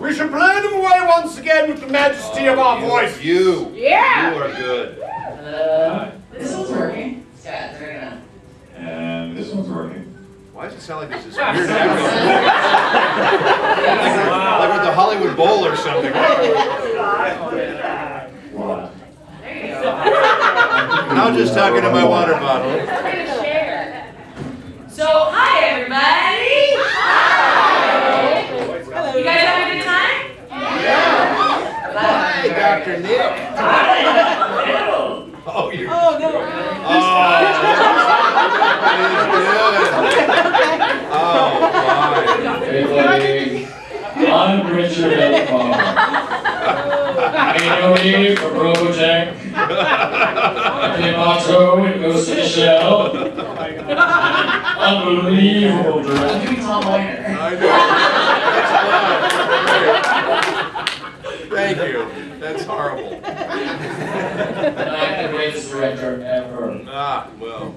We should blow them away once again with the majesty of our voice. You. Yeah. You are good. This one's working. Scott, turn it on. And this one's working. Why does it sound like this is weird echo? Like with the Hollywood Bowl or something. What? There you go. I'm just talking to my water bottle. We're gonna share. So, hi everybody. Hi. You guys having a good time? Yeah. Hi, Dr. Nick. Hi. Oh, you're... Oh no. Oh, Hey, buddy. I'm Richard Epcar. Ain't no need for Project. I came out and goes to the shell. Unbelievable director. I'm doing Tom Liner. I know. Thank you. That's horrible. I'm the greatest director ever. Ah, well.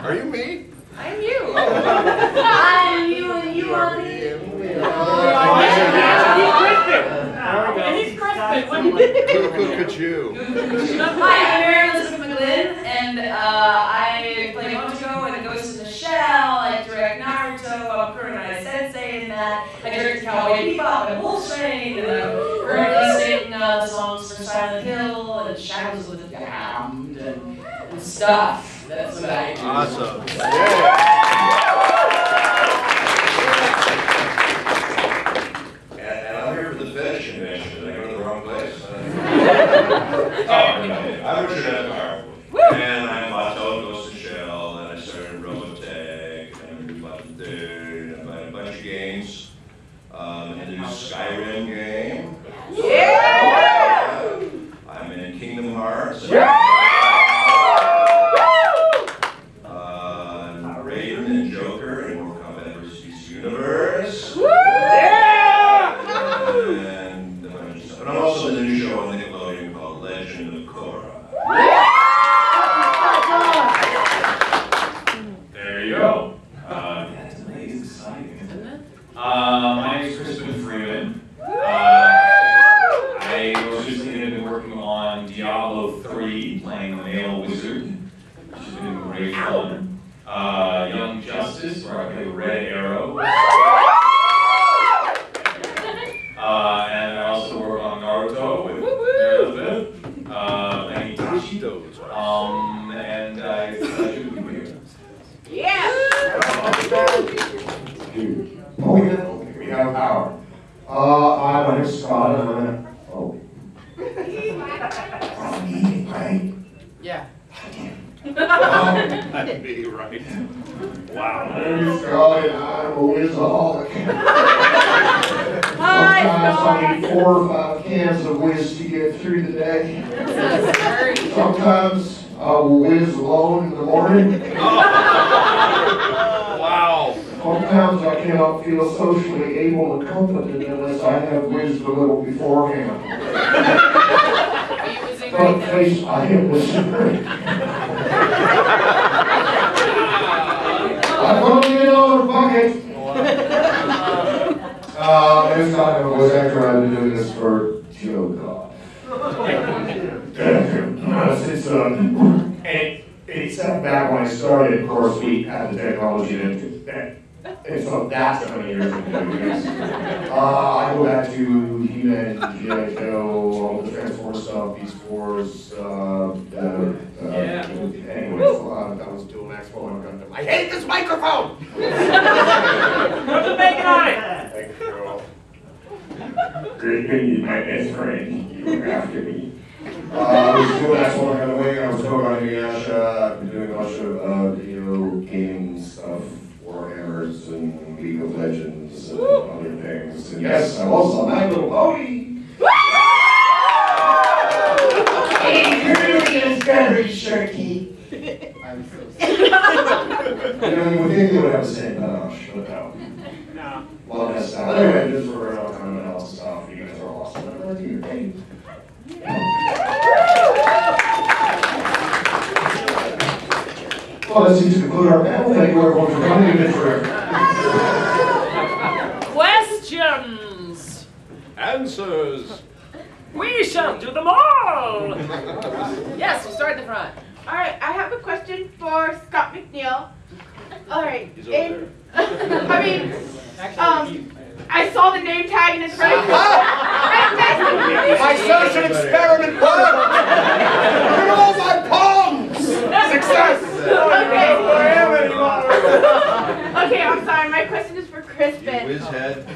Are you me? I'm you. I'm you and you are me. He's Crispin. Cuckoo. Hi, I'm Mary Elizabeth McGlynn, and I play Mojo and Ghost in the Shell. I direct Naruto. I'm currently Sensei in that. I direct Cowboy Bebop and Wolf Train, and I'm currently singing the songs for Silent Hill and Shadows of the Damned and stuff. That's what I do. Awesome. Yeah. And I'm here for the fetish convention. Did I go to the wrong place? I'm Richard Epcar. And I'm Otto, Ghost in Shell, and I started Robotech, and we bought the Dude, and I bought a bunch of games. And the new Skyrim game. Yeah! I'm in Kingdom Hearts. Raven and Joker in Mortal Kombat vs. Universe. And a bunch of stuff. And I'm also in the new show on Nickelodeon called Legend of Korra. There you go. That's amazing, exciting, isn't it? My name is Crispin Freeman. I was just been working on Diablo 3, playing the male wizard, which has been great fun. Young Justice, where I play Red Arrow. And I also work on Naruto with Mary Elizabeth McGlynn. And I should be here. Yeah! Oh, yeah. We have power. My name's Scott, and I'm gonna. Oh. I'm eating, right? Yeah. That'd be right. Wow. My name's Scott, and I'm a whizaholic. Hi, Sometimes Scott. I need 4 or 5 cans of whiz to get through the day. Sometimes I will whiz alone in the morning. Wow. Sometimes I cannot feel socially able and competent unless I have whizzed a little beforehand. But face, I am whizzing great. I'm going to get another bucket. It's not a voice actor. I've been doing this for it's back when I started, of course, we had the technology that it's not that many years ago. I go back to He-Man, G.I. Joe, all the Transformers stuff, Beast Wars, anyways, that was Dual Max Bowling Gundam. I hate this microphone! Put the bacon on it! Thank you, girl. Great thing, my best friend. You were after me. I was Dual Max Bowling Gundam. I was co-running Inuyasha. I've been doing a bunch of video gaming stuff. Warhammers and League of Legends and other things. And yes, I'm also My Little Pony. It really is very shirky. I'm so sorry. You know, you would think they would have the same panache, but no. No. Well, that's not. Anyway, just for all kind of analysis stuff, you guys are awesome. I think you're great. Well, that seems to conclude our panel. Thank you everyone for coming. Quest Questions! Answers. We shall do them all! Yes, we'll start at the front. All right, I have a question for Scott McNeil. All right, He's over I mean, I saw the name tag and it's right. My social experiment worked! Look at all my palms! Success! Okay, I'm sorry. My question is for Crispin. Whiz head.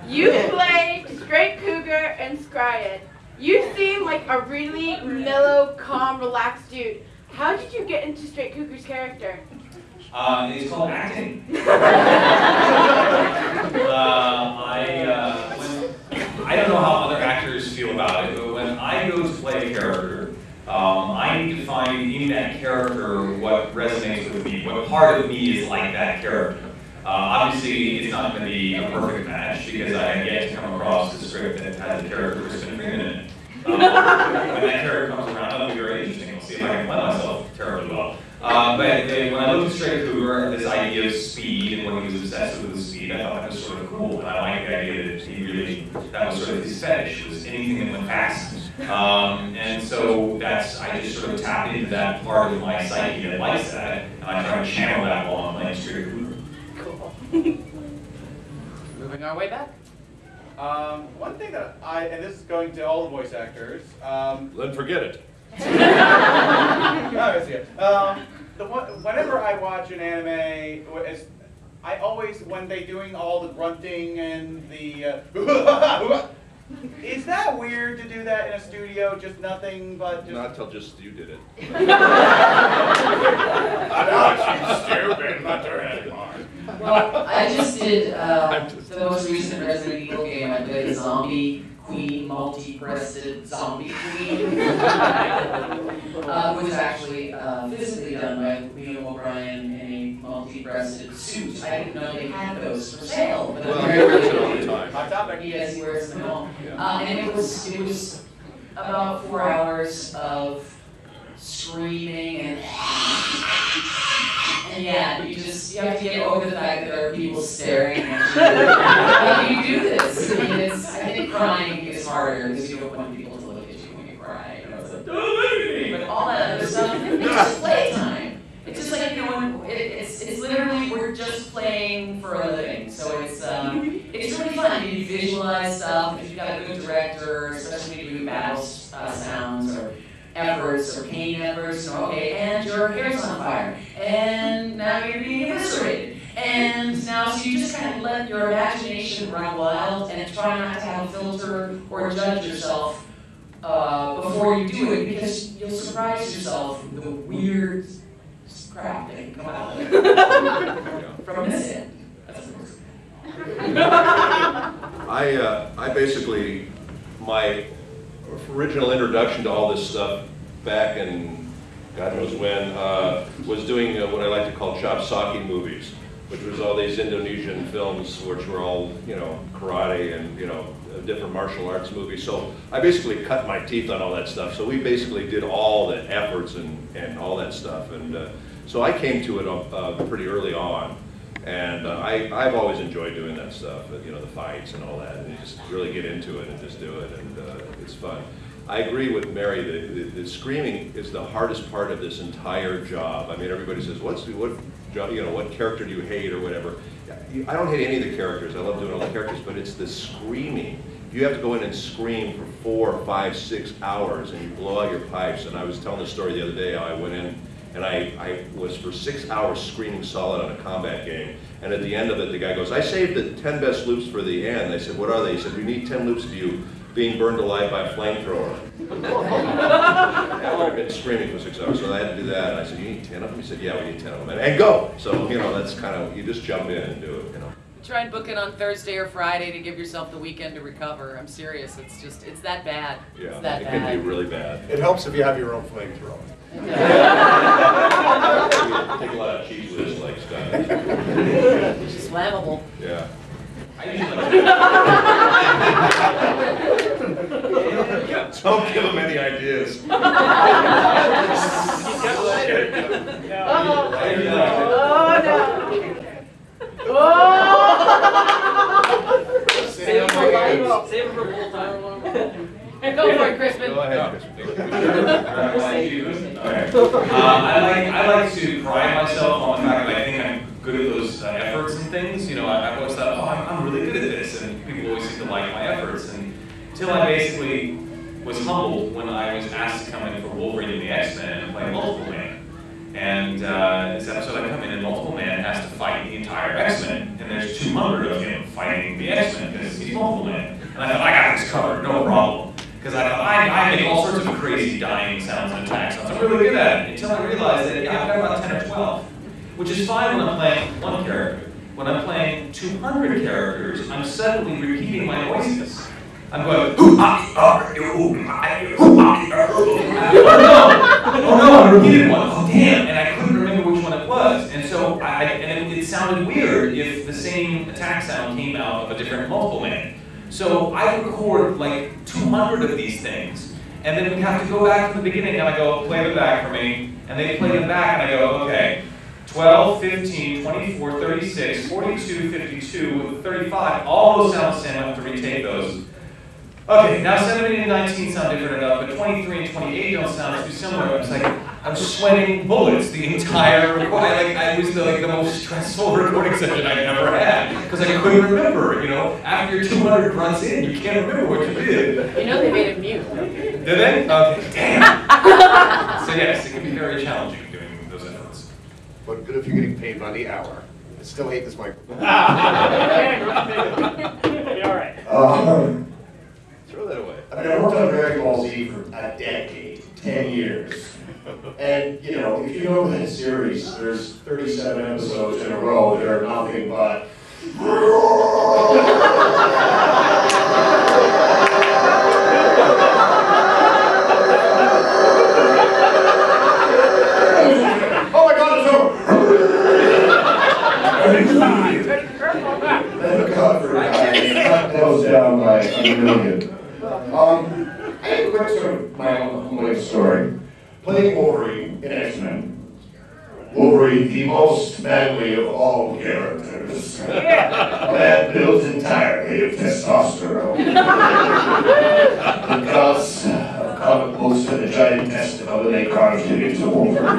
You played Straight Cougar and Scryed. You seem like a really mellow, calm, relaxed dude. How did you get into Straight Cougar's character? It's called acting. I don't know how other actors feel about it, but when I go to play a character, I need to find in that character what resonates with me, what part of me is like that character. Obviously, it's not going to be a perfect match because I get to come across the script that has a character Crispin Freeman in it. When that character comes around, that'll be very interesting. We'll see if I can play myself terribly well. But when I looked at Straight Cougar, this idea of speed and when he was obsessed with the speed, I thought that was sort of cool. And I liked the idea that he really, that was sort of his fetish, was anything that went fast. And so I just sort of tapped into that part of my psyche that likes that, and I try to channel that while I'm playing Straight Cougar. Cool. Moving our way back. One thing that and this is going to all the voice actors. Then forget it. Whenever I watch an anime, I always, when they're doing all the grunting and the, is that weird to do that in a studio? Just nothing but just... Not till just you did it. Stupid, not doing it anymore. Well, I just did the most recent Resident Evil game. I played the zombie queen, multi-breasted zombie queen. It was actually physically done by Liam O'Brien in a multi-breasted suit. I didn't know they had those for sale. But Well, he wears it all the time. Hot topic. Yes, he wears them all. And it was about 4 hours of screaming and yeah, you have to get over the fact that there are people staring at you. How do you do this? I mean, I think crying is harder because you don't want people to look at you when you cry. You know, it's like, don't look at me. But all that other stuff, it's just playtime. It's just like, you know, it's literally, we're just playing for a living. So it's really fun. You visualize stuff. If you've got a good director, especially when you do battle sounds or efforts or pain efforts, okay, and your hair's on fire, and now you're being eviscerated. And now, so you just kind of let your imagination run wild and try not to have a filter or judge yourself before you do it, because you'll surprise yourself with the weird crap that can come out of it from this end. That's the first. I basically, my original introduction to all this stuff back in God knows when was doing what I like to call chop socky movies, which was all these Indonesian films which were all, you know, karate and, you know, different martial arts movies. So I basically cut my teeth on all that stuff. So we basically did all the efforts and all that stuff. And so I came to it pretty early on. And I've always enjoyed doing that stuff, you know, the fights and all that, and you just really get into it and just do it, and it's fun. I agree with Mary that the screaming is the hardest part of this entire job. I mean, everybody says, what character do you hate or whatever. I don't hate any of the characters. I love doing all the characters, but it's the screaming. You have to go in and scream for 4, 5, 6 hours, and you blow out your pipes. And I was telling the story the other day how I went in and I was for 6 hours screaming solid on a combat game. And at the end of it, the guy goes, I saved the 10 best loops for the end. I said, what are they? He said, we need 10 loops of you being burned alive by a flamethrower. I've been screaming for 6 hours, so I had to do that. And I said, you need 10 of them? He said, yeah, we need 10 of them. And go! So, you know, that's kind of, you just jump in and do it, you know. Try and book it on Thursday or Friday to give yourself the weekend to recover. I'm serious. It's that bad. Yeah, it's that it bad. can be really bad. It helps if you have your own flamethrower. Take a lot of cheese whiz like Scott. It's just flammable. Yeah. Don't give him any ideas. Oh no! Oh! Save it for full time. Go for it, Crispin. Go ahead, Crispin. I like to pride myself on the fact that I think I'm good at those efforts and things. You know, I've always thought, oh, I'm really good at this, and people always seem to like my efforts. And until I basically was humbled when I was asked to come in for Wolverine and the X-Men and play Multiple Man. And this episode I come in and Multiple Man has to fight the entire X-Men. And there's 200 of him fighting the X-Men because he's Multiple Man. And I thought, I got this covered, no problem. Because I thought, I make all sorts of crazy dying sounds and attack sounds. I'm really good at it. Until I realized that, yeah, I've got about 10 or 12. Which is fine when I'm playing one character. When I'm playing 200 characters, I'm suddenly repeating my voices. I'm going, oh no, I repeated one. Oh damn, and I couldn't remember which one it was. And so it sounded weird if the same attack sound came out of a different Multiple Man. So I record like 200 of these things, and then we have to go back to the beginning, and I go, play them back for me, and they play them back, and I go, okay, 12, 15, 24, 36, 42, 52, 35, all those sounds the same, I have to retake those. Okay, now 17 and 19 sound different enough, but 23 and 28 don't sound too similar. I was like, I was sweating bullets the entire recording. I was the most stressful recording session I'd ever had, because I couldn't remember, you know. After you're 200 grunts in, you can't remember what you did. You know they made it mute. Did they? Okay, damn. So yes, it can be very challenging doing those efforts. But good if you're getting paid by the hour. I still hate this microphone. You're all right. Throw that away. I mean, I worked on Dragonball Z for a decade, 10 years. And, you know, if you know that series, there's 37 episodes in a row that are nothing but... Oh my God, it's over! Thank God for that. I cut those down by a million. I have a quick sort of my own humbling story. Playing Wolverine in X-Men. Wolverine, the most manly of all characters. A man built entirely of testosterone. The gods of comic books and the giant testicle that they carved it into Wolverine.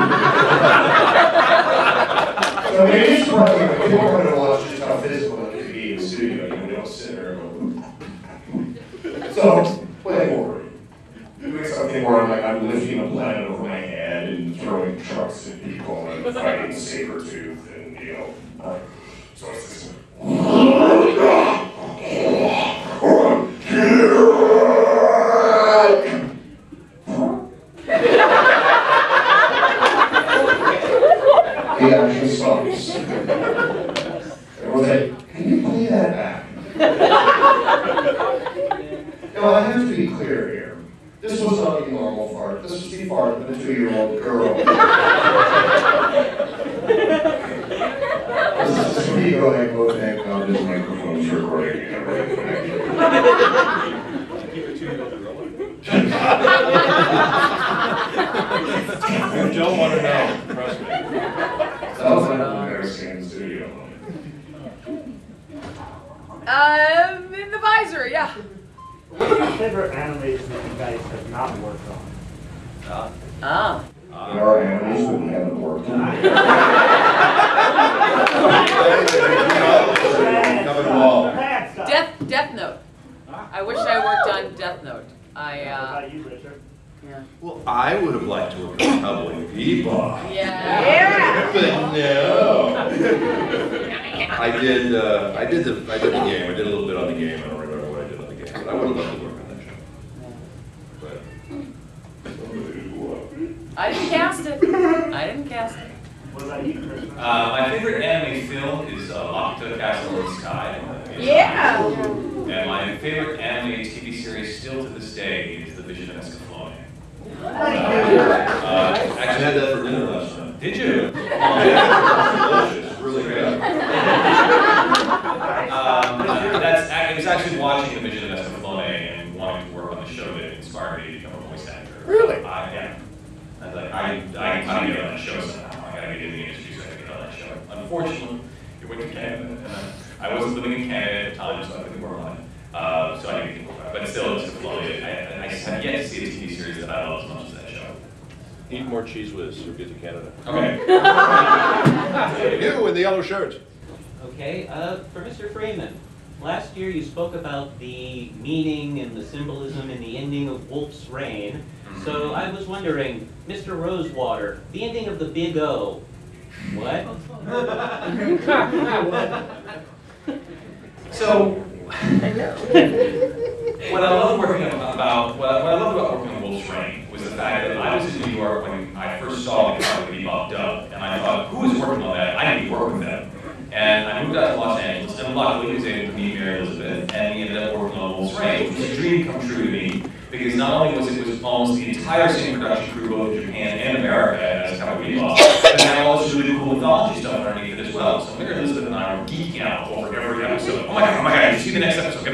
So I mean, it's surprising when people are going to watch just how physical it can be in the studio. You know, we don't sit there and go. So, playing Wolverine. Doing something where I'm lifting a planet over my head and throwing trucks at people and fighting Sabretooth and, you know, so it's this. The action stops. Everyone's like, can you play that back? Now, I have to be clear here. This was not a normal fart. This was the fart of a 2-year-old girl. This is just me going, oh, thank God this microphone's recording me. Keep a 2-year-old gorilla. You don't want to know, trust me. That was kind of embarrassing in the studio. In the visor, yeah. What's your favorite animes that you guys have not worked on? There are animes that we haven't worked on. Death Note. I wish I worked on Death Note. Yeah. Well, I would have liked to work on Cowboy Bebop. Yeah. But no. I did the game. I did a little bit on the game. I don't remember what I did on the game, but I would have loved to work on that show. But I didn't cast it. What about you, Chris? My favorite anime film is Octa Castle in the Sky. Yeah. And my favorite anime TV series still to this day is The Vision of Escaflowne. actually had that for dinner last night. Did you? Delicious, really good. It was actually watching The Vision of Escaflowne and wanting to work on the show that inspired me to become a voice actor. Really? Yeah. I was like, I gotta get on that show somehow. I gotta get in the industry so I can get on that show. Unfortunately, it went to Canada. And I wasn't living in Canada at the time, so I couldn't work on it. So I didn't get yet to see a TV series that I love as much as that show. Eat more cheese whiz or get to Canada. Okay. You in the yellow shirt. Okay, for Mr. Freeman, last year you spoke about the meaning and the symbolism in the ending of Wolf's Reign. So I was wondering, Mr. Rosewater, the ending of the Big O, what? So, what I love working about, what I love about working on Wolf's Reign was the fact that I was in New York when I first saw the Cowboy Bebop dub, and I thought, who is working on that? I need to work with them. And I moved out to Los Angeles, and luckily was able to meet Mary Elizabeth, and we ended up working on Wolf's Reign, which was a dream come true to me, because not only was it almost the entire same production crew, both in Japan and America, as Cowboy Bebop, but had all this really cool mythology stuff underneath it as well. So Mary Elizabeth and I were geeking out over every episode. Oh my god, you see the next episode,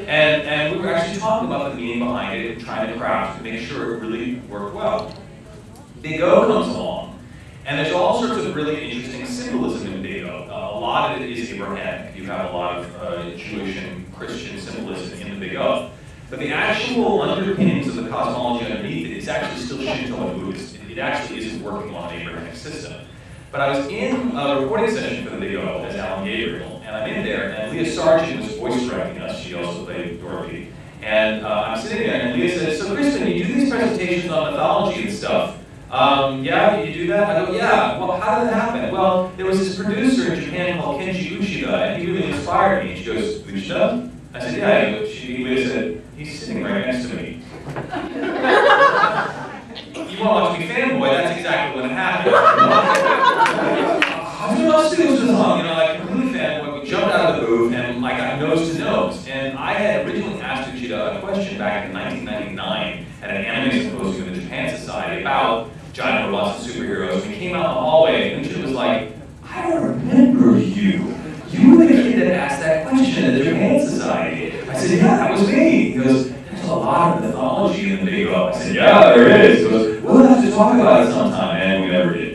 and we were actually talking about the meaning behind it and trying to craft to make sure it really worked well. Big O comes along, and there's all sorts of really interesting symbolism in Big O. A lot of it is Abrahamic. You have a lot of Jewish and Christian symbolism in the Big O. But the actual underpinnings of the cosmology underneath it is actually still Shinto and Buddhist. It actually isn't working on an Abrahamic system. But I was in a recording session for the Big O as Alan Gabriel, and I'm in there, and Leah Sargent was voice directing us. She also played Dorothy. And I'm sitting there, and Leah says, "So Crispin, you do these presentations on mythology and stuff. Yeah, you do that?" I go, "Yeah." "Well, how did that happen?" "Well, there was this producer in Japan called Kenji Uchida, and he really inspired me." She goes, "Uchida?" I said, "Yeah." She said, "He's sitting right next to me." You want to watch me fanboy? That's exactly what happened. Like completely fanboy. We jumped out of the booth and I got nose to nose. And I had originally asked Uchida a question back in 1999 at an anime symposium in the Japan Society about giant robots and superheroes. We came out in the hallway and Uchida was like, "I remember you. You were the kid that asked that question at the Japan Society." I said, "Yeah, that was me." He goes, "There's a lot of mythology in the Big O." I said, "Yeah, there is." He goes, "We'll have to talk about it sometime," and we never did.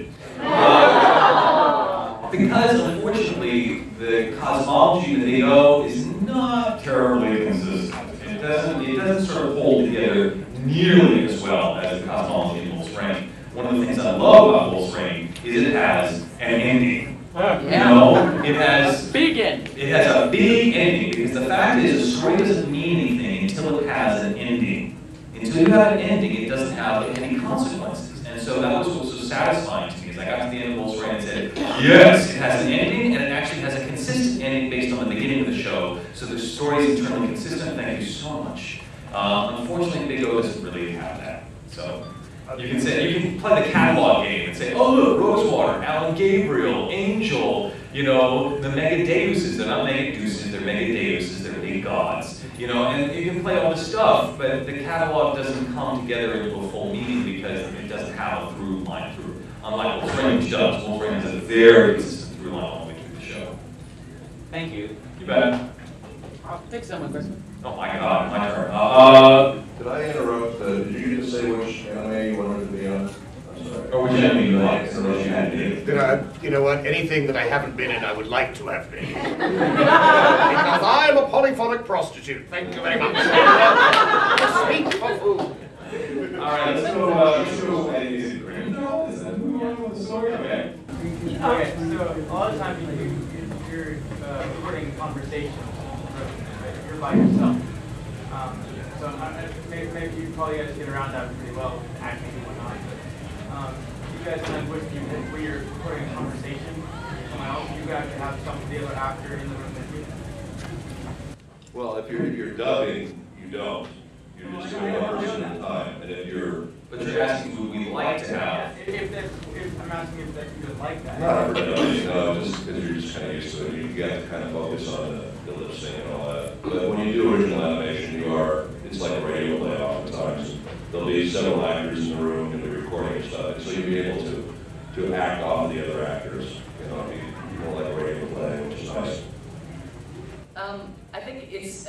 Because unfortunately, the cosmology in the Big O is not terribly consistent. It doesn't sort of hold together nearly as well as the cosmology in Wolf's Reign. One of the things I love about Wolf's Reign is it has an ending. You know, it has big end. It has a big ending because the fact is, a story doesn't mean anything until it has an ending. Until you have an ending, it doesn't have any consequences. And so that was what was so satisfying to me. As I got to the end of Wolf's Reign and said, yes, it has an ending, and it actually has a consistent ending based on the beginning of the show. So the story is internally consistent. Thank you so much. Unfortunately, Big O doesn't really have that. So. You can play the catalog game and say, oh look, Rosewater, Alan Gabriel, Angel, you know, the Mega Deuses. They're not Mega Deuces, they're Mega Deuses, they're big gods. You know, and you can play all this stuff, but the catalog doesn't come together into a full meaning because it doesn't have a through line through. Unlike Wolf's Reign, which does. Wolf's Reign has a very consistent through line all the way through the show. Thank you. You bet. I'll take someone, Crispin. Oh my god, my turn. Did I interrupt? Did you just say which anime you wanted to be on? I'm sorry. Or which anime you like? So that you had to be. You know what? Anything that I haven't been in, I would like to have been. Because I'm a polyphonic prostitute. Thank you very much. Speak for food. All right, let's go. Is it Dragonball? Is that moving on with the story? Okay. Okay, so a lot of times you're recording conversations. You're by yourself. So maybe you probably guys get around that pretty well with acting and whatnot. But you guys kind of when you're recording a conversation with someone else, you guys have some the other actor in the room with you. Well, if you're dubbing, you don't. You're just doing one person at a time. And if you're asking who we like to have. If I'm asking if that you would like that. not for dubbing, just because you're just kind of used to it. You got to kind of focus on the lip sync and all that. But when you do original animation, it's like a radio play oftentimes. There'll be several actors in the room and they're recording and stuff. So you'll be able to act off of the other actors. You know, it'll be more like a radio play, which is nice. I think it's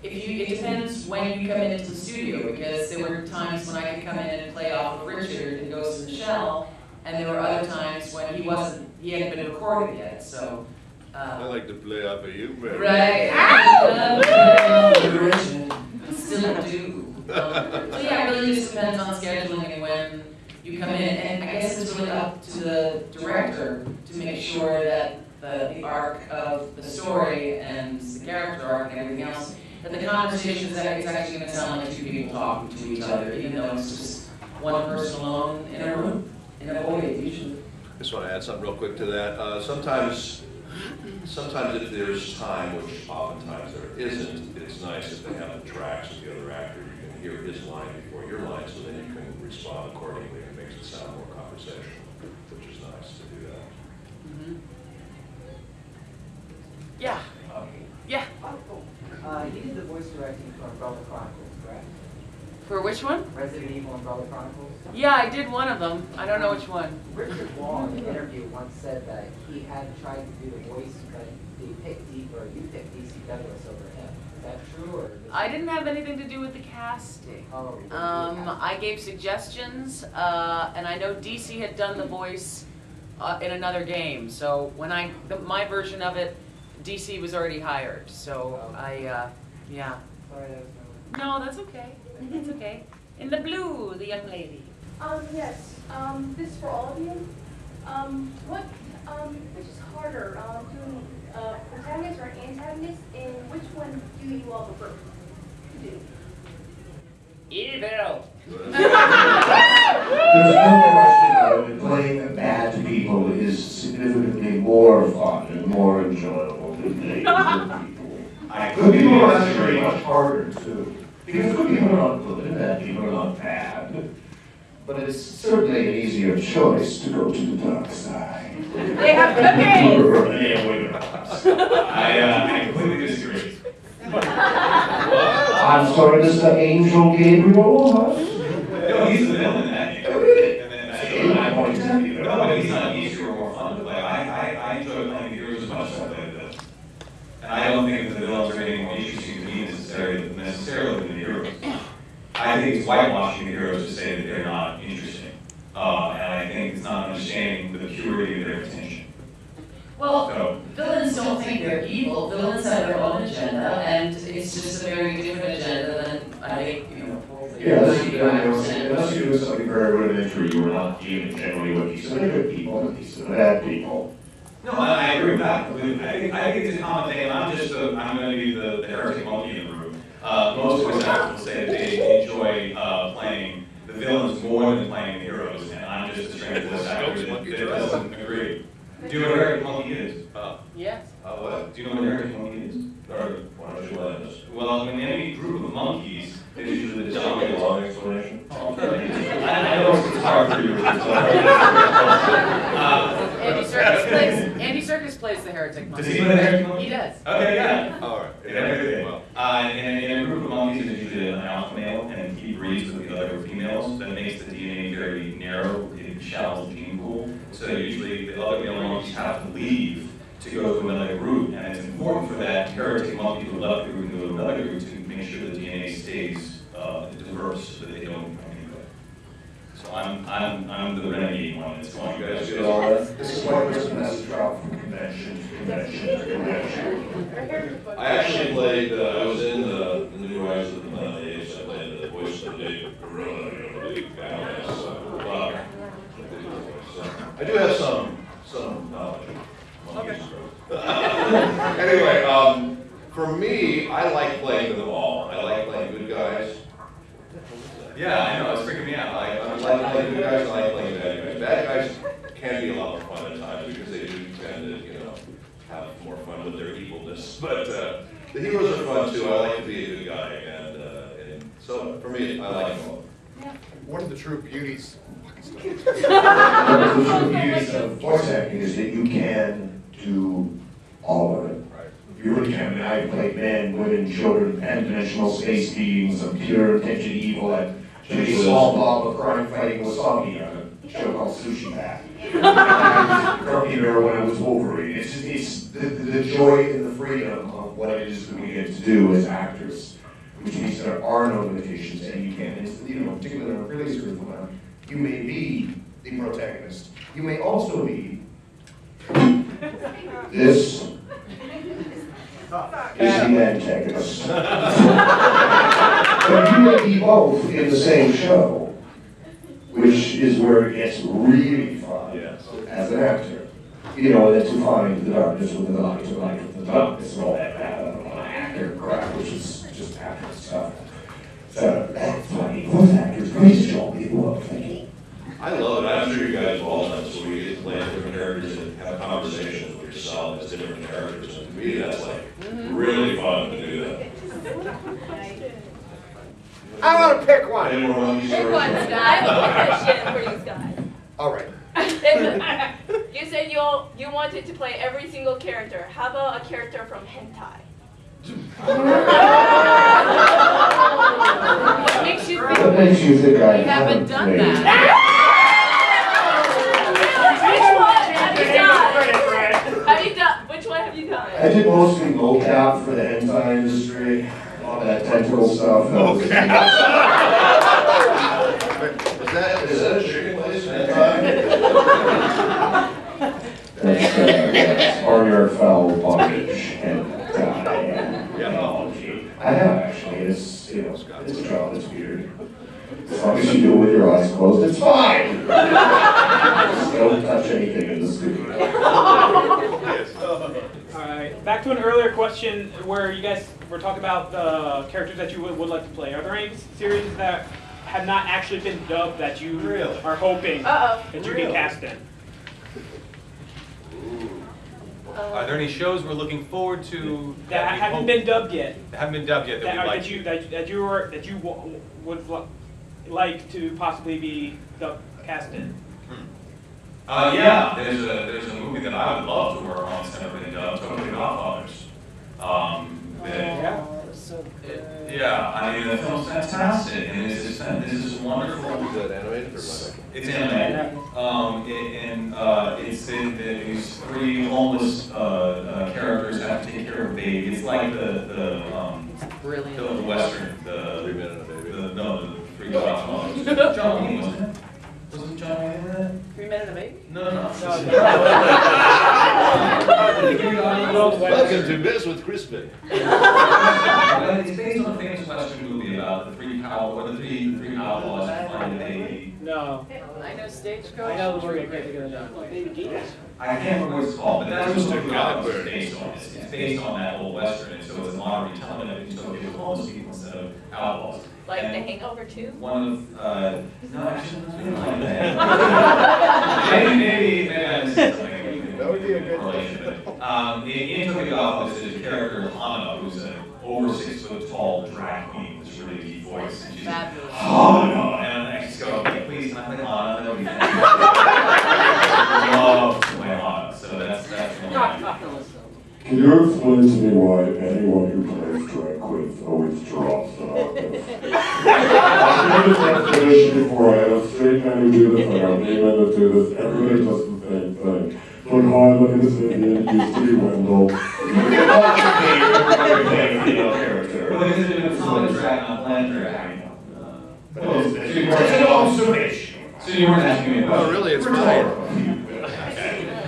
it depends when you come into the studio, because there were times when I could come in and play off of Richard in Ghost in the Shell, and there were other times when he hadn't been recorded yet. So I like to play off of you, man. Right. Richard, still do. depends on scheduling and when you come in, and I guess it's really up to the director to make sure that the arc of the story and the character arc and everything else, that the conversation is actually going to sound like two people talking to each other, even though it's just one person alone in a room, in a void usually. I just want to add something real quick to that. Sometimes if there's time, which oftentimes there isn't, it's nice if they have the tracks with the other actor. You can hear his line before your line, so then you can respond accordingly. It makes it sound more conversational, which is nice to do that. Mm-hmm. Yeah. Yeah. You did the voice directing for Umbrella Chronicles, correct? For which one? Resident Evil Umbrella Chronicles? Yeah, I did one of them. I don't know which one. Richard Wall in an interview once said that he had tried to do the voice, but you picked DC Douglas over him. Is that true? Or I didn't have anything to do with the casting. Oh, I gave suggestions, and I know DC had done the voice in another game. So when my version of it, DC was already hired. So yeah. Sorry, that was No, that's okay. That's okay. In the blue, the young lady. Yes. This is for all of you. Which is harder, doing protagonist or antagonist, and which one do you all prefer to do? Evil. There's no question that playing bad people is significantly more fun and more enjoyable than playing good people. Good people are actually much harder too. Because good people are not good and bad people are not bad. But it's certainly an easier choice to go to the dark side. They have cookies! I completely disagree. I'm sorry, Mr. Angel Gabriel, huh? No, he's the villain in that game. Oh, really? No, but he's not easier or more fun to play. I enjoy playing the heroes as much as I play the villains. And I don't think that the villains are any more interesting to me necessarily than the heroes. I think it's whitewashing the heroes to say that they're not interesting. And I think it's not understanding the purity of their intention. Well, villains don't think they're evil. Villains have their own agenda, and it's just a very different agenda than I think, Yeah, unless you do something very rudimentary, you are not dealing generally with these good people and these bad people. No, I agree with that. I think it's a common thing, and I'm going to be the heretic monkey in the room. Most voice actors will say that they enjoy playing the villains more than playing the heroes, and I'm just a trained voice actor that doesn't agree. Do you know what a heretic monkey is? Yes. What? Do you know what a heretic monkey is? Why don't you let us? Well, when any group of monkeys, it's usually the Can I get a dominant. long explanation? I know it's hard for you. Andy Serkis plays the heretic monkey. Does he play the heretic monkey? He does. Okay, yeah. All right. In a group of monkeys, there's usually an alpha male, and he breeds with the other females. That makes the DNA very narrow, in shallow gene pool. So usually the other male monkeys have to leave to go to another group, and it's important for that heretic monkey to left the group and go to another group to make sure the DNA stays diverse so that they don't come anywhere. So I'm the renegade one that's going. You guys get all that? This is why Crispin has to drop from convention to convention to convention. I actually played, I was in the New Rise of the Planet Apes. I played the voice of the big gorilla, the big badass buck. I do have some knowledge. Okay. Anyway, for me, I like playing them all. I like playing good guys. Yeah, I know, it's freaking me out. I like playing good guys, I like playing bad guys. Bad guys can be a lot more fun at times because they do tend to, have more fun with their evilness. But the heroes are fun too. I like to be a good guy, and so for me, I like them all. One of the true beauties. One of the true beauties of voice acting is that you can do all of it. You really can. I mean, I've played men, women, children, pan-dimensional space beings, some pure intention evil, like Jimmy Smallball of crime fighting wasabi on a show called Sushi Pack. Grumpy Bear when I was Wolverine. It's the joy and the freedom of what it is that we get to do as actors, which means there are no limitations, and you can. Particularly in a really group, you may be the protagonist. You may also be this. Is the antagonist. But you may be both in the same show. which is where it gets really fun as an actor. You know, and then to find the darkness within the light, the darkness and all that actor crap, which is just actor stuff. So that's funny. Voice actors, great job, people. Thank you. I love it. I'm sure you guys have all done this, where you get to play different characters and have conversations with yourself as different characters. And to me, that's like really fun to do that. I want to pick one. Anyone want to use Pick one, Scott. I have a question for you, Scott. All right. You said you wanted to play every single character. How about a character from hentai? What makes you think? What makes you think I haven't done played? that? Which one have you done? I did mostly mocap for the hentai industry, all that tentacle stuff. Is that a chicken place? That's Arya Foul Bondage hentai. I have actually. It's, you know, it's a job, it's weird. As long as you do it with your eyes closed, it's fine. Just don't touch anything in the studio. Alright, back to an earlier question where you guys were talking about the characters that you would like to play. Are there any series that have not actually been dubbed that you are hoping that you can cast in? Are there any shows we're looking forward to That haven't been dubbed yet? Haven't been dubbed yet that we'd like to? That you would like to possibly be cast in? Yeah, there's a movie that I would love to work on that's never been dubbed, Totally Godfathers. Yeah, I mean the film's fantastic, and this is wonderful. Is that animated or what? It's animated, and it's these three homeless characters have to take care of a baby. It's like the Western, the 3 Minute a Baby. the 3 Godfathers. John Wayne, wasn't it? Wasn't John Wayne in that? 3 Men and a Baby? No. Welcome to Biz with Crispin. It's based on a famous Western movie about the three outlaws who find a baby. No. I know Stagecoach. I know the movie, I can't think of the name. Baby Jesus. I can't remember what it's called, but that's what the Godfather is based on. It's based on that old Western, and so it's a modern retelling of it, so it was homeless people instead of outlaws. Like The Hangover 2? One of, no, actually, not like that. maybe I missed something. That would be a good relation. In Tokyo Godfathers, there's a character, Hana, who's an over 6 foot tall drag queen with this really deep voice. And she's Fabulous. Hana, and I just go, okay, please, can I play Hana? That would be fantastic. Love to play Hana, so that's one. Can you explain to me why anyone who plays drag queens always drops an octave? I do this definition before. I have straight men who do this, I have gay men that do this, everybody does the same thing. But hi, look at this Indian, used to be Wendell. Everybody playing female character. Well, it's not a drag, not land drag. It's an observation. So you weren't asking me about Oh, really? It's fine.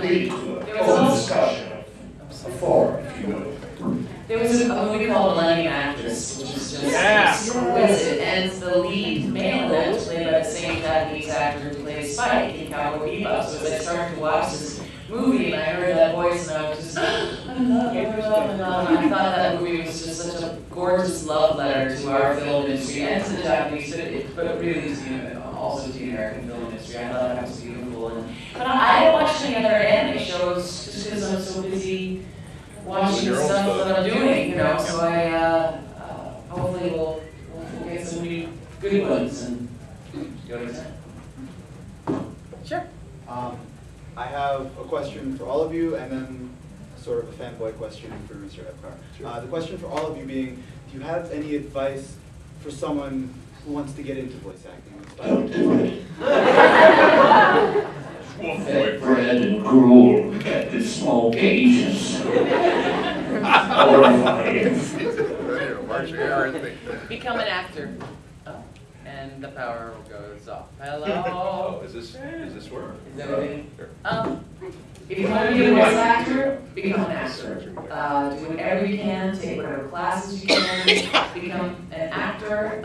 Please, open discussion. A forum, if you will. There was a movie called Millennium Actress, which is just exquisite, and the lead male in that was played by the same Japanese actor who plays Spike in Cowboy Bebop. So as I started to watch this movie and I heard that voice and I was just, I love it, and I thought that movie was just such a gorgeous love letter to our film industry and to the Japanese, but really to also to the American film industry. I thought that was beautiful. But I don't watch any other anime shows just because I'm so busy watching the stuff that I'm doing, you know, so I hopefully we'll get some new good ones and go to town. Sure. I have a question for all of you, and then sort of a fanboy question for Mr. Epcar. The question for all of you being, do you have any advice for someone who wants to get into voice acting? Don't do it. Fed bread and gruel kept in small cages. Become an actor. Oh, and the power goes off. Hello. Oh, is this work? Is that okay? If you want to be a voice actor, become an actor. Do whatever you can, take whatever classes you can, become an actor,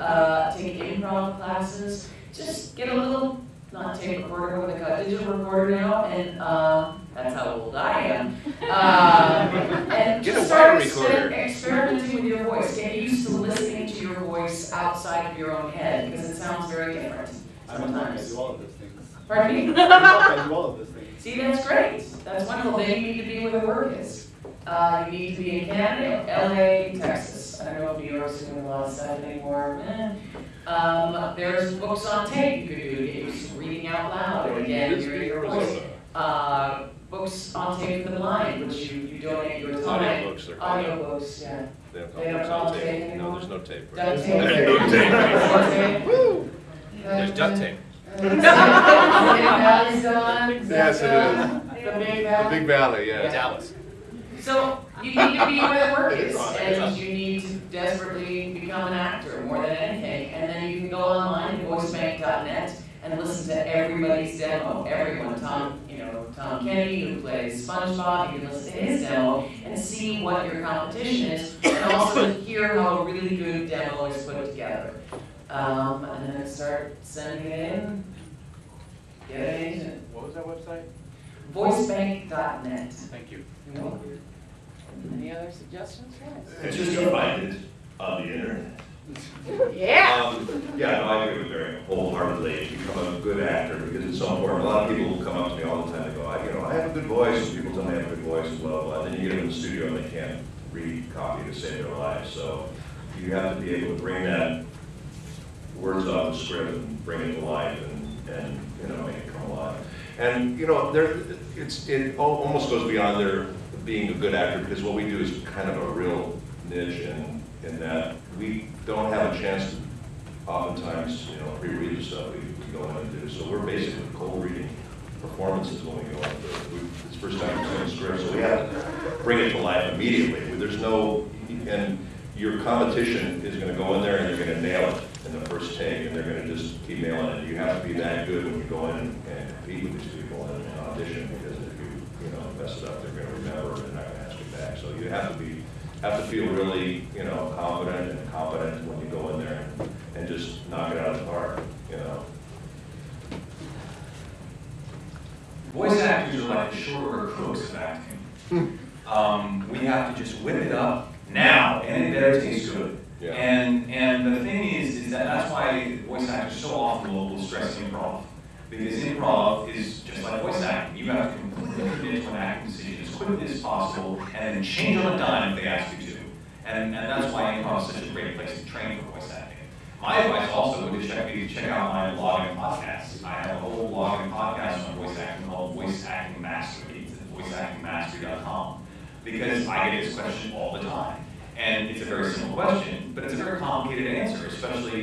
take improv classes. Just get a little not tape recorder, what they call it, digital recorder now, and that's how old I am. And Get just a start wire recorder. experimenting with your voice. Get used to listening to your voice outside of your own head, because it sounds very different sometimes. I do all of those things. Pardon me? I do all of those things. See, that's great. That's wonderful. Then you need to be where the work is. You need to be in Canada, LA, Texas. I don't know if New York's doing a lot of stuff anymore. There's books on tape you could do to get used to reading out loud, or again, hearing your voice. Books on tape for the blind, which you donate your time. Audiobooks, they're called. Audiobooks, yeah. They have They don't books call on it tape. tape No, anymore? there's no tape. Duct tape. There's no tape. Woo! There's duct tape. Valley still on? Yes, it is. The Big The Valley? Big Valley, yeah. Dallas. So you need to be where the work is, and you need to desperately become an actor more than anything. And then you can go online, voicebank.net, and listen to everybody's demo. Everyone, Tom Kenny, who plays SpongeBob, you can listen to his demo and see what your competition is, and also hear how a really good demo is put together. And then start sending it in. Get an agent. What was that website? Voicebank.net. Thank you. You're welcome. Any other suggestions, guys? And just go find it on the internet. Yeah. Yeah, no, I agree with Mary wholeheartedly. Become a good actor because it's so important. A lot of people come up to me all the time and go, I have a good voice, and people tell me I have a good voice and blah, blah. Then you get them in the studio and they can't read copy to save their lives. So you have to be able to bring that words off the script and bring it to life and make it come alive. And it almost goes beyond their being a good actor, because what we do is kind of a real niche in that we don't have a chance to oftentimes pre-read the stuff we go in and do. So we're basically cold reading performances when we go in. It's the first time we've seen a script, so we have to bring it to life immediately. There's no, and your competition is going to go in there and they're going to nail it in the first take, and they're going to just keep nailing it. You have to be that good when you go in and compete with these people in an audition, because if you mess it up, they're going to remember and they're not going to ask you back. So you have to feel really confident and competent when you go in there and just knock it out of the park. Voice actors are like the shorter crooks of acting. We have to just whip it up now, and it better taste good. Yeah. And the thing is that that's why voice actors so often will stress improv. Because improv is just like voice acting. You have to completely commit to an acting decision as quickly as possible, and then change on a dime if they ask you to. And that's why improv is such a great place to train for voice acting. My advice also would be to check out my blog and podcast. I have a whole blog and podcast on voice acting called Voice Acting Mastery. It's at voiceactingmastery.com. Because I get this question all the time. And it's a very simple question, but it's a very complicated answer, especially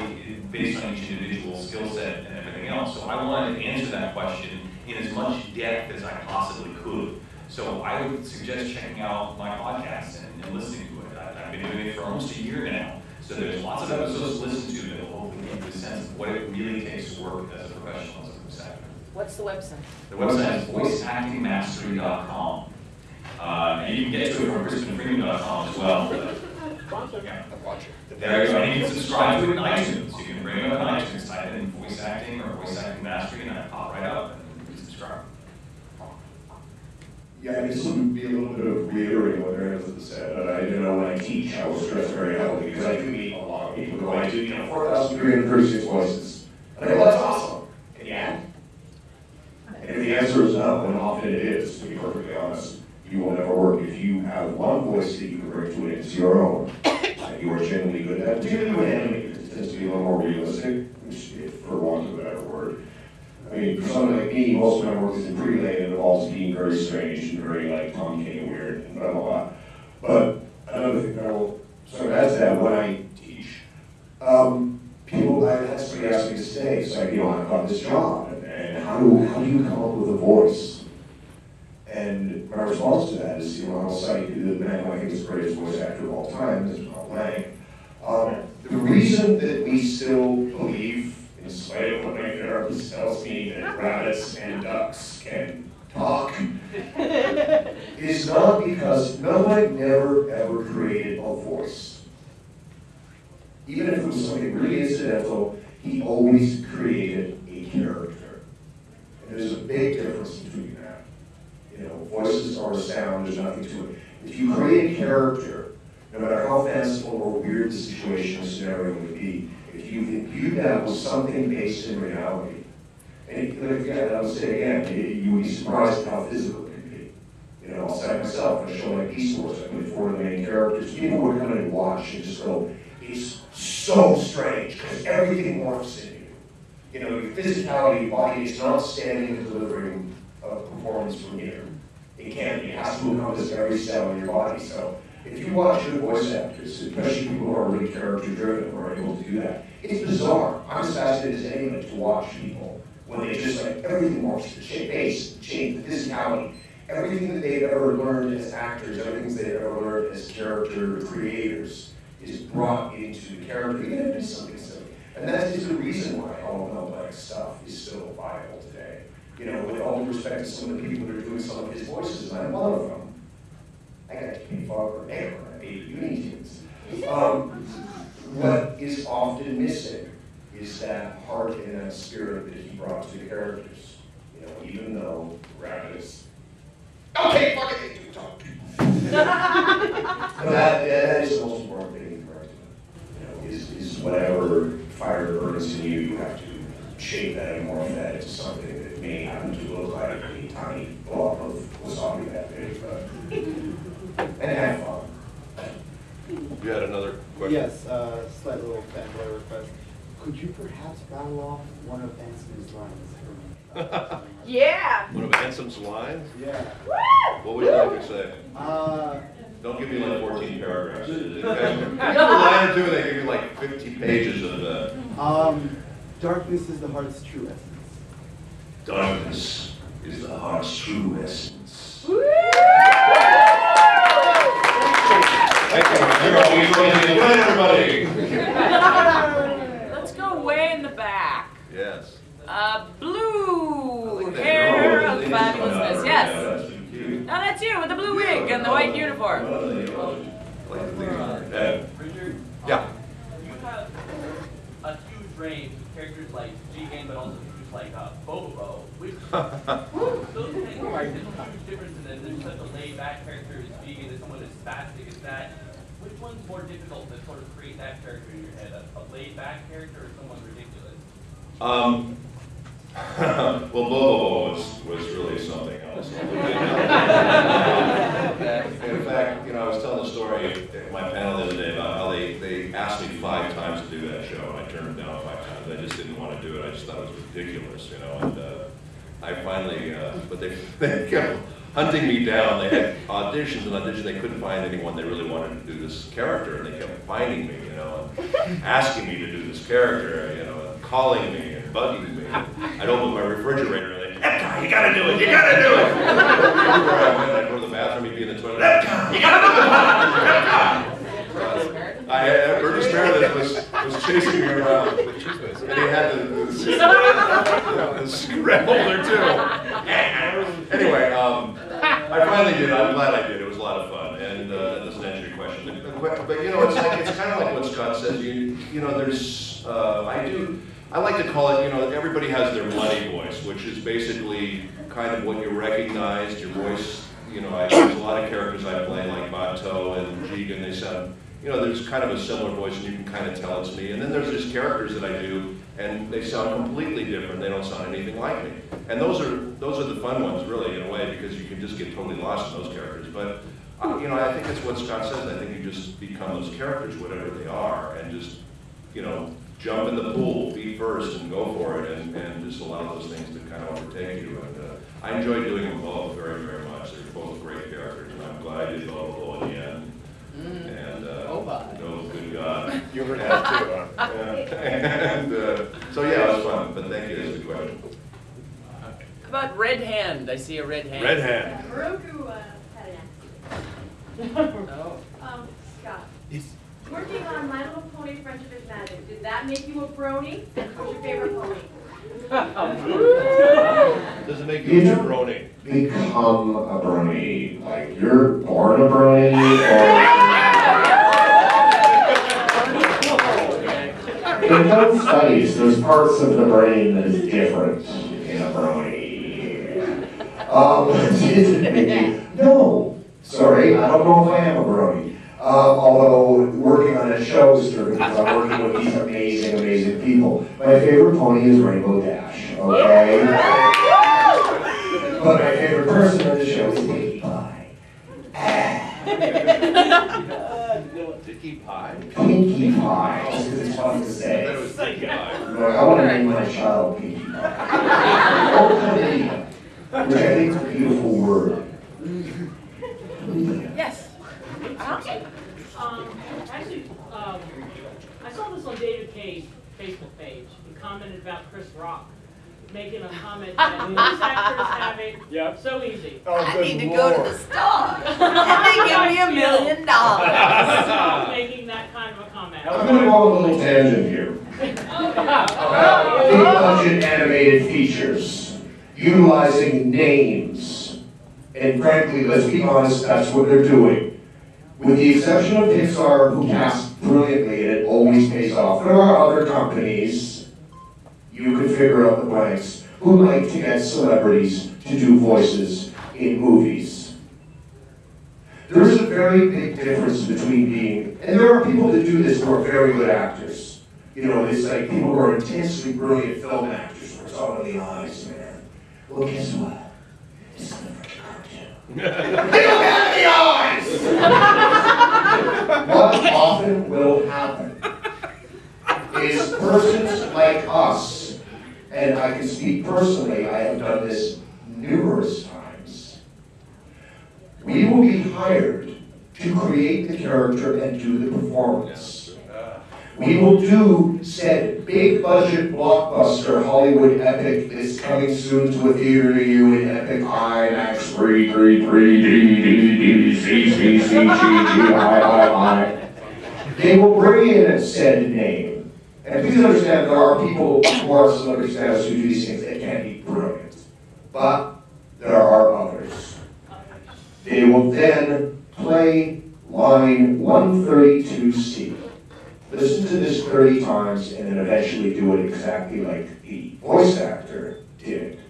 based on each individual skill set and everything else. So I wanted to answer that question in as much depth as I possibly could. So I would suggest checking out my podcast and listening to it. I've been doing it for almost a year now. So there's lots of episodes to listen to that will hopefully give you a sense of what it really takes to work as a professional, as a voice actor. What's the website? The website is voiceactingmastery.com. And you can get to it from CrispinFreeman.com as well. Yeah. There you go. And you can subscribe to it in iTunes. You can bring it up in iTunes, type in voice acting or voice acting mastery, and I pop right up and you can subscribe. Yeah, this would be a little bit of reiterating what Mary Elizabeth said. When I teach, I will stress very heavily, because I do meet a lot of people going to 4,336 voices. And I go, that's awesome. Can you add? And if the answer is no, and often it is, to be perfectly honest, you will never work. If you have one voice that you can bring to it, it's your own, and you are genuinely good at it, particularly with animated, it tends to be a little more realistic, for want of a better word. I mean, for someone like me, most of my work is in pre-lay and involves being very strange and very like Tom King weird and blah, blah, blah. But another thing I will sort of add to that, when I teach, people, I had somebody ask me today, so I got this job, and how do you come up with a voice? And my response to that is, I'll cite the man who I think is the greatest voice actor of all time, is Bob Lang. The reason that we still believe, in spite of what my therapist tells me, that rabbits and ducks can talk, is not because nobody never ever created a voice. Even if it was something really incidental, he always created a character. character, no matter how fanciful or weird the situation or scenario would be, if you've imbued that with something based in reality, and again, I would say again, you would be surprised at how physical it can be. You know, I'll say myself, in a show like Beast Wars, I put 4 of the main characters, people would come in and watch and just go, it's so strange, because everything morphs in you. You know, your physicality, your body, it's not standing and delivering a performance from here. It can't be. It has to encompass every cell in your body. So if you watch good voice actors, especially people who are really character-driven, who are able to do that, it's bizarre. I'm as fascinated as anyone to watch people when they just like, everything morphs, the face, the shape, the physicality, everything that they've ever learned as actors, everything they've ever learned as character creators is brought into the character, even if it's something silly. And that is the reason why all Melbeck stuff is still viable today. You know, with all due respect to some of the people that are doing some of his voices, and I'm one of them. I got to keep father and neighbor, I baby Looney Tunes. What is often missing is that heart and that spirit that he brought to the characters. You know, even though Rabbit is, okay, fuck it, you talk. that is the most important thing in character. You know, is whatever fire burns in you, you have to shape that and morph that into something that may happen to look like a tiny blob of wasabi that big, but and have fun. You had another question? Yes, slight little fanboy request. Could you perhaps rattle off one of Anson's lines for me? Yeah! One of Ansom's lines? Yeah. What would you like to say? Don't give me like 14 paragraphs. If you have a line or two, they give you like 50 pages of darkness is the heart's true essence. Darkness is the heart's true essence. Thank you. Good everybody. Let's go way in the back. Yes. Blue hair of fabulousness. Yes. No, that's you with the blue wig and the white uniform. Richard? Yeah. You have a huge range of characters like G-Game, but also characters like Bobo, which those characters, there's a huge difference in that there's such a laid-back character as G-Game, there's someone as spastic as that. Which one's more difficult to sort of create that character in your head? A laid-back character or someone ridiculous? Well, Bobo was really something else. In fact, you know, I was telling a story at my panel the other day about how they asked me 5 times to do that show, and I turned it down 5 times. I just didn't want to do it. I just thought it was ridiculous, you know. And I finally, but they kept hunting me down. They had auditions and auditions. They couldn't find anyone they really wanted to do this character, and they kept finding me, you know, and asking me to do this character, you know, and calling me and bugging me. I'd open my refrigerator and they'd, Epcar, you gotta do it, you gotta do it! Everywhere I went, I'd go to the bathroom, he'd be in the toilet, Epcar, you gotta do it! Epcar! Burgess Meredith was chasing me around, and he had the scrap holder too. Anyway, I finally did. I'm glad I did. It was a lot of fun, and that doesn't answer your question. But you know, it's kind of like what Scott says. You know, there's I like to call it. You know, everybody has their money voice, which is basically kind of what you recognize. Your voice. You know, there's a lot of characters I play, like Bato and Jigen. They sound. You know, there's kind of a similar voice, and you can kind of tell it's me. And then there's just characters that I do, and they sound completely different. They don't sound anything like me. And those are the fun ones, really, in a way, because you can just get totally lost in those characters. But you know, I think it's what Scott says. I think you just become those characters, whatever they are, and just, you know, jump in the pool, feet first, and go for it, and just allow those things to kind of overtake you. And I enjoy doing them both very, very much. They're both great characters, and I'm glad I did both in the end. And oh, good God. You heard that too, huh? And so yeah, it was fun, but thank you, that's a good question. How about Red Hand? I see a red hand. Red Hand. Roku had an accident. Scott. Yes. Working on My Little Pony Friendship is Magic, did that make you a brony? What's your favorite pony? Does it make you a brony? Become a brony. Like, you're born a brony, or... In those studies, there's parts of the brain that is different in a brony. No, Sorry, I don't know if I am a brony. Although working on that show is true because I'm working with these amazing, amazing people. My favorite pony is Rainbow Dash, okay? But my favorite person on the show is Pinkie Pie. Pinkie Pie? Pinkie Pie, just because it's fun to say. I want to name my child Pinkie Pie. Or Chlamydia, which I think is a beautiful word. Yes. Actually, I saw this on David Kay's Facebook page. He commented about Chris Rock making a comment that most actors have it so easy. I need to go to the store and they give me $1 million. Making that kind of a comment. I'm going to go on a little tangent here. About big budget animated features, utilizing names, and frankly, let's be honest, that's what they're doing. With the exception of Pixar, who casts brilliantly and it always pays off, there are other companies, you can figure out the blanks, who like to get celebrities to do voices in movies. There is a very big difference between being, and there are people that do this who are very good actors. You know, it's like people who are intensely brilliant film actors, where it's all in the eyes, man. Well, guess what? It's a freaking cartoon. They don't have the eyes! What often will happen is persons like us, and I can speak personally, I have done this numerous times, we will be hired to create the character and do the performance. We will do said big budget blockbuster Hollywood epic that's coming soon to a theater near you in epic IMAX 333 DDDCCCGGII. They will bring in a said name. And please understand there are people who are celebrity status who do these things that can be brilliant. But there are others. They will then play line 132C. Listen to this 30 times and then eventually do it exactly like the voice actor did.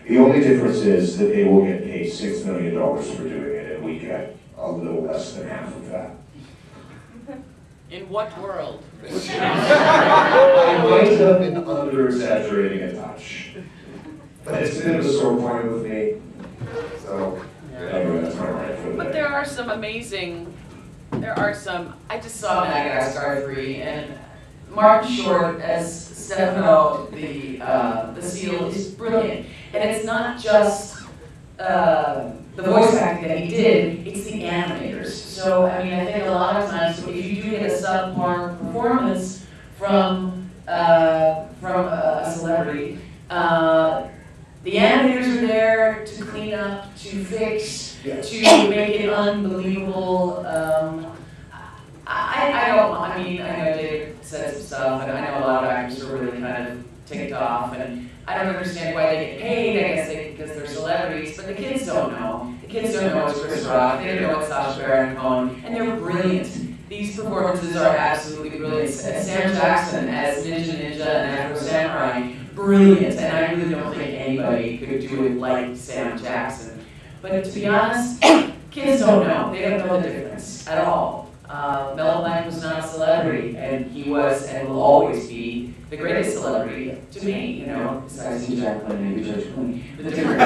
The only difference is that they will get paid $6 million for doing it, and we get a little less than half of that. In what world? I might have been under-exaggerating a touch, but it's a bit of a sore point with me, so anyway, that's my rant for the But day. there are some amazing, I just saw Madagascar 3 and Martin Short as Stefano, the seal, is brilliant. And it's not just the voice acting that he did, it's the animators. So, I mean, I think a lot of times if you do get a subpar performance from a celebrity, the animators are there to clean up, to fix, to make it unbelievable. I know Dave said some stuff, and I know a lot of actors are really kind of ticked off, and I don't understand why they get paid, I guess because they're celebrities, but the kids don't know. The kids don't know it's Chris Rock, they don't know it's Sacha Baron Cohen, and they're brilliant. These performances are absolutely brilliant. Sam Jackson as Ninja and Afro Samurai, brilliant, and I really don't think anybody could do it like Sam Jackson. But to be honest, kids don't know. They don't know the difference at all. Mel Blanc was not a celebrity, and he was and will always be the greatest celebrity to me, you know, besides Hugh Jackman and maybe George Clooney. The different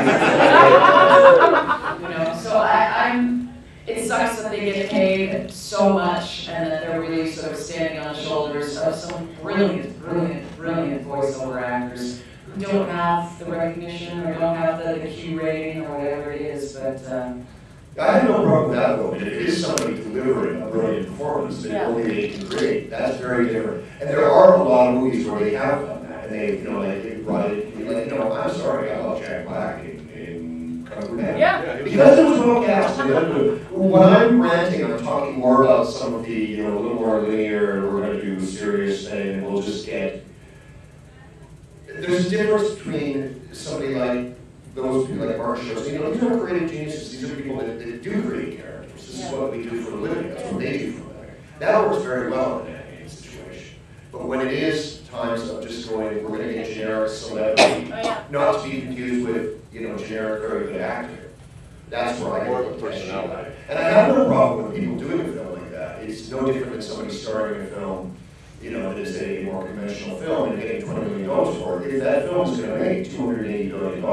you know, so it sucks that they get paid so much and that they're really sort of standing on the shoulders of some brilliant voiceover actors who don't have the recognition or don't have the Q rating or whatever it is, but I have no problem with that though. If it is somebody delivering a brilliant performance that only they can create, that's very different. And there are a lot of movies where they have done that, and they, you know, like they brought it. Like, you know, I'm sorry, I love Jack Black in Kung Fu Panda. Yeah. Because it was well cast. When I'm ranting, I'm talking more about some of the, you know, a little more linear. We're going to do a serious thing, and we'll just get. There's a difference between somebody like. Those people like our shows, you know, these are creative geniuses. These are people that do create characters. This is what we do for a living. That's what they do for a living. That works very well in an animated situation. But when it is times of just going, we're going to get generic celebrity, not to be confused with, you know, generic very good actor. That's where I More get of a the personality. passion. And I have no problem with people doing a film like that. It's no different than somebody starting a film, you know, that is a more conventional film and getting $20 million for it. If that film is going to make $280 billion,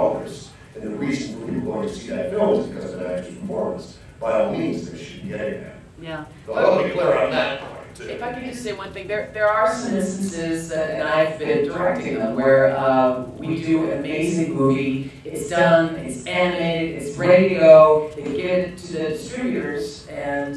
and the reason for people going to see that film is because of an actor's performance, by all means, they should be getting that. Yeah. So I want to be clear on that point, too. If I could just say one thing, there are some instances that, and I've been directing them, where we do an amazing movie, it's done, it's animated, it's ready to go, they give it to the distributors, and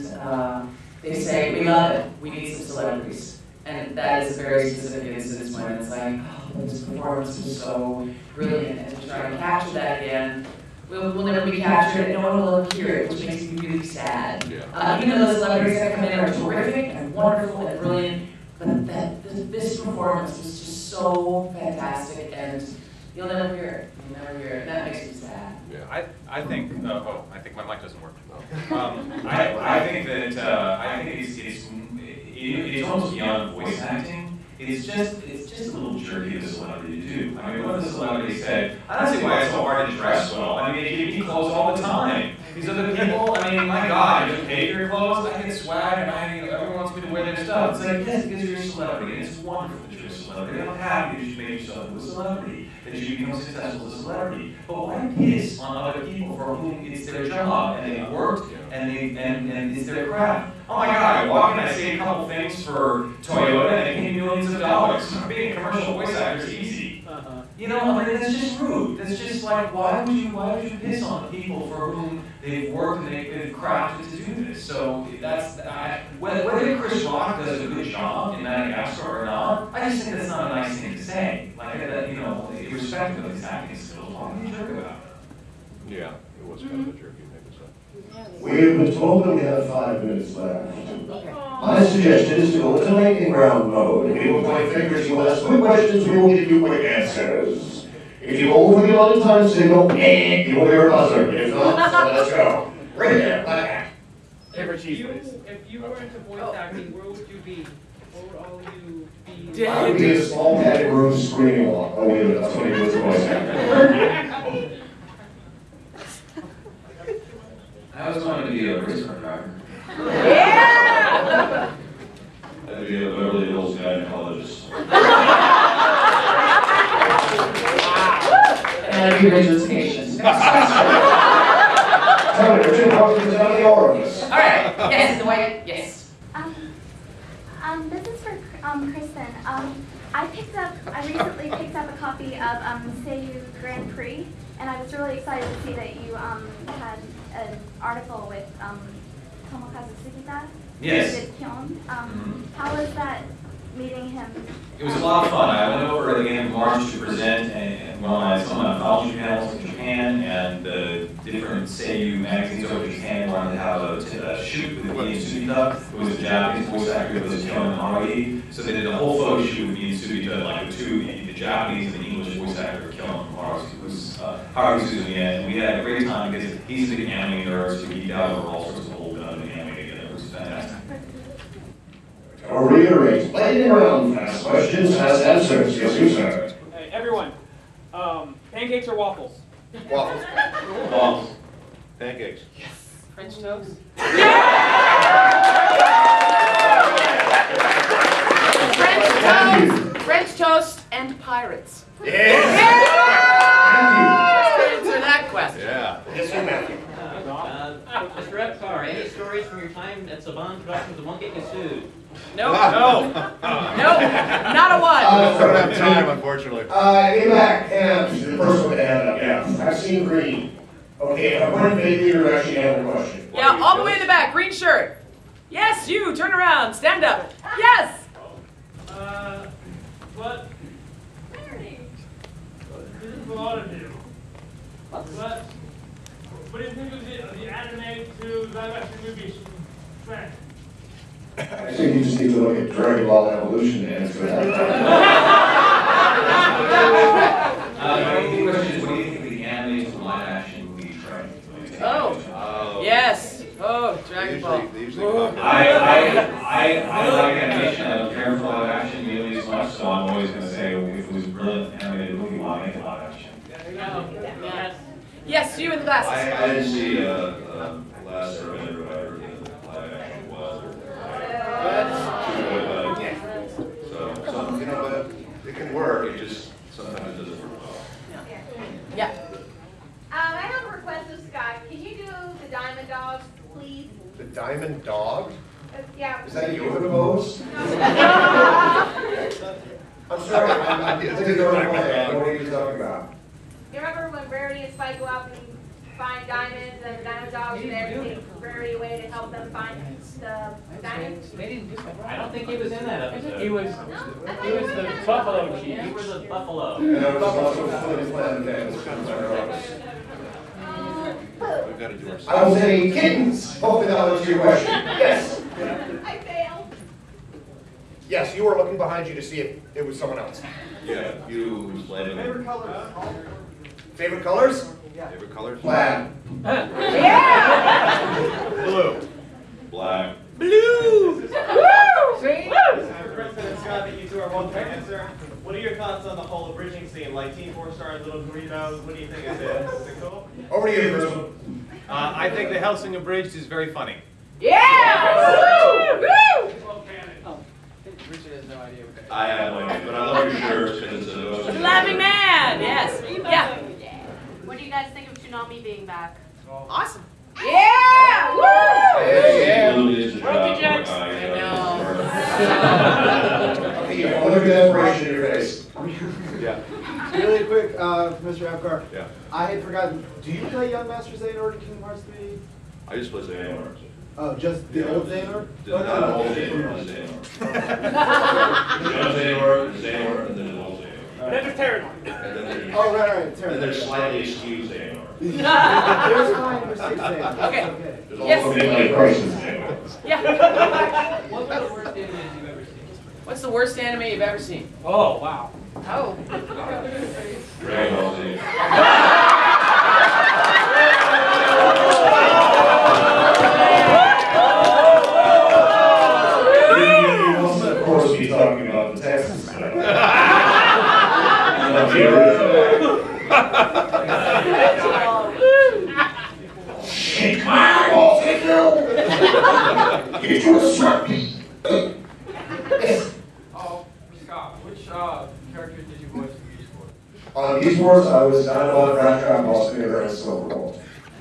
they say, we love it, we need some celebrities. And that is a very specific instance when it's like, oh, this performance was so brilliant, and to try to capture that again, will never be captured, and no one will ever hear it, which makes me really sad. Yeah. Even though the celebrities that come in are terrific and wonderful and brilliant, but this performance was just so fantastic, and you'll never hear it. You'll never hear it, and that makes me sad. Yeah, I think. I think my mic doesn't work. I think that I think it's almost beyond voice acting. It's just a little jerky of a celebrity to do. I mean, what if the celebrity said, I don't see why it's so hard to dress well. I mean, they give me clothes all the time. These other people, I mean, my God, you just pay for your clothes, I get swag, and everyone wants me to wear their stuff. It's like, yes, because you're a celebrity, and it's wonderful that you're a celebrity. I'm happy that you made yourself into a celebrity, that you become successful as a celebrity. But why piss on other people for whom it's their job, and they worked, and it's their craft? Oh my God, I walk in, I say a couple things for Toyota, and they pay me millions of dollars. Being a commercial voice actor is easy. You know, I mean, that's just rude. That's just like, why would you piss on the people for whom they've worked and they've crafted to do this? So that's, whether Chris Rock does a good job in Madagascar or not, I just think that's not a nice thing to say. Like, you know, irrespective of his acting skills, why would you joke about it? Yeah, it was kind of a jerky thing to say. We have been told that we have 5 minutes left. My suggestion is to go into lightning round mode. We will point fingers, you will ask quick questions, we will give you quick answers. If you go over the allotted time signal, you will hear a buzzer. If not, so let's go. Right there, like that. If you were into voice acting, where would you be? Where would all you be? I would be in a small padded room screaming a lot. Oh, wait a minute, that's what he was voice acting. I was going to be a race car driver. Yeah! I'd be a Beverly Hills gynecologist. And I'd be Rachel's patient. Tell me, Richard, how is the orifice? All right, yes, the white, yes. This is for Crispin. I recently picked up a copy of Seiyu Grand Prix, and I was really excited to see that you had an article with Tomokazu Sugita. Yes. David Kyon. How was that meeting him? It was a lot of fun. I went over at the end of March to present some anthology panels in Japan, and the different Seiyu magazines over in Japan wanted to have a shoot with me and Sugita, who was a Japanese voice actor who was Kyon and Haruhi. So they did a whole photo shoot with me and Sugita, like the Japanese and the English voice actor Kyon and Haruhi, and we had a great time because he's a big anime nerd, so he got over all sorts of old anime together. It was fantastic. I'll reiterate, lightning round, fast questions, fast answers. Yes, you, sir. Hey, everyone, pancakes or waffles? Waffles. Waffles. Pancakes. French toast? French toast and pirates. Yes. Let's answer that question. Yeah. Yes, sir, Matthew. Mr. Epcar, any stories from your time at Saban Productions that won't get you sued? No. No. No. Not a one. I don't have time, unfortunately. In the back, and the first one to hand up, yeah. I've seen green. Okay, if I point vaguely, you're actually having a question. Yeah, all the way in the back, green shirt. Yes, you, turn around, stand up. Yes. What? This is a lot of you. What do you think of the anime to live action movies trend? I think you just need to look at Dragonball Evolution to answer that. The question is, what do you think of the anime to live action movie trend? Oh. Yes. Oh, Dragon Ball. I like animation. I don't care for live action nearly as much, so I'm always going to say if it was brilliant animated movie, why make it live action? There you go. Yes. Yes, you in the glasses. I didn't see Last Airbender, but I heard the live action was. So, you know, but it can work, it just, sometimes it doesn't work well. Yeah. I have a request of Scott. Can you do the Diamond Dogs, please? The Diamond Dog? Yeah. Is that yoga pose? I'm sorry, I didn't know what are you talking about? You remember when Rarity and Spike go out and find diamonds and the Diamond Dogs and everything, Rarity away to help them find the diamonds? I don't think he was in that episode. He was the Buffalo Chief. He was a buffalo. And I was also fully planned We've got to do our I was saying kittens. Hopefully that answers your question. Yes. I failed. Yes, you were looking behind you to see if it was someone else. Yeah, you explain it. Favorite colors? Favorite colors? Favorite colors? Plaid. Yeah! Blue. Black. Blue! See? President Scott, that you two are one to answer. What are your thoughts on the whole abridging scene? Like Team 4 Stars, Little Doritos, what do you think of this? Is it cool? Over to you, Crispin. I think the Hellsing Abridged is very funny. Yeah! Woo! Woo! Richard has no idea what that is. I have no idea, but I love your shirt because it's a The Laughing Man, yes. Yeah. What do you guys think of Tsunami being back? Awesome. Yeah! Woo! Rope ejects. Look at that inspiration in your face. Yeah. Really quick, Mr. Epcar. Yeah. I had forgotten. Do you play Young Master Xehanort in Kingdom Hearts 3? I just play Xehanort. Oh, just the old Xehanort? Not old Xehanort, Xehanort, and then an old Xehanort. Then there's Terranor. Oh, right. And there's slightly skewed Xehanort. There's 5 or 6 Xehanort. Okay. There's Yes. also Midnight Crisis Xehanort. Yeah. What's the worst anime you've ever seen? What's the worst anime you've ever seen? Oh, wow. Oh. Dragonball Z. You must, of course, be talking about the Texas stuff. Shake my balls, take you! Get you a Sharpie! Oh, Scott, which characters did you voice for Beast Wars? On Beast Wars, I was Dinobot, Dragonball Z, and Silverbolt.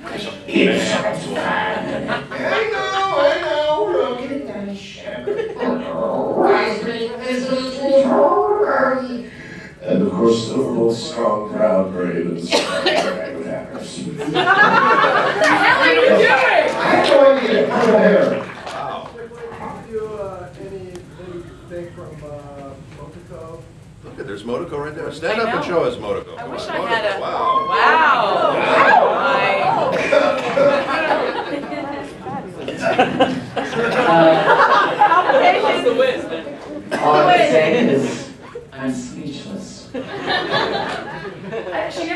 I know, we're all getting down the ship. And of course, Silverbolt's strong, proud, brave, and strong. What the hell are you doing? I have no idea. I don't care. Wow. Did you anything from Motoco? Look at, there's Motoko right there. Stand up and show us Motoko. I wish I had a. Wow. What's the whiz? All I can say is, I'm speechless. She never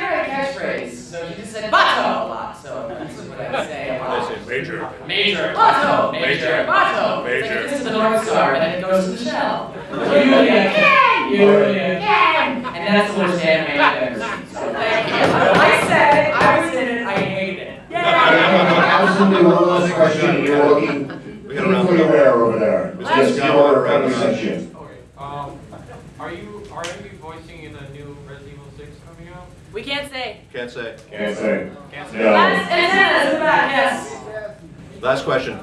had a catchphrase, so she just said Bato a lot, so that's what I would say a lot. I say major. Major, Bato, Major, Bato. It's like this is the North Star, and then it goes to the shell. Yulia, and that's the worst anime I've ever seen. So thank you. I said it, I was in it, I hate it. Absolutely one last question. You're looking painfully rare over there. It's just your representation. Are you voicing in the new Resident Evil 6 coming out? We can't say. Can't say. Can't say. Can't say. No. Last antennas in the back, yes. Last question.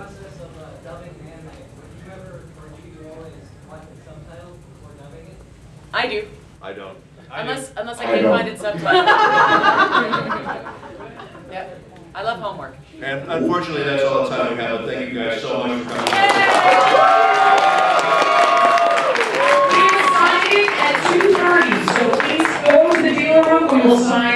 I do. I don't. Unless I I can't don't. find it subtitled. Yep. I love homework. And unfortunately, that's all the time we have. But thank you guys so much for coming. We are signing at 2:30, so please go to the dealer room. We will sign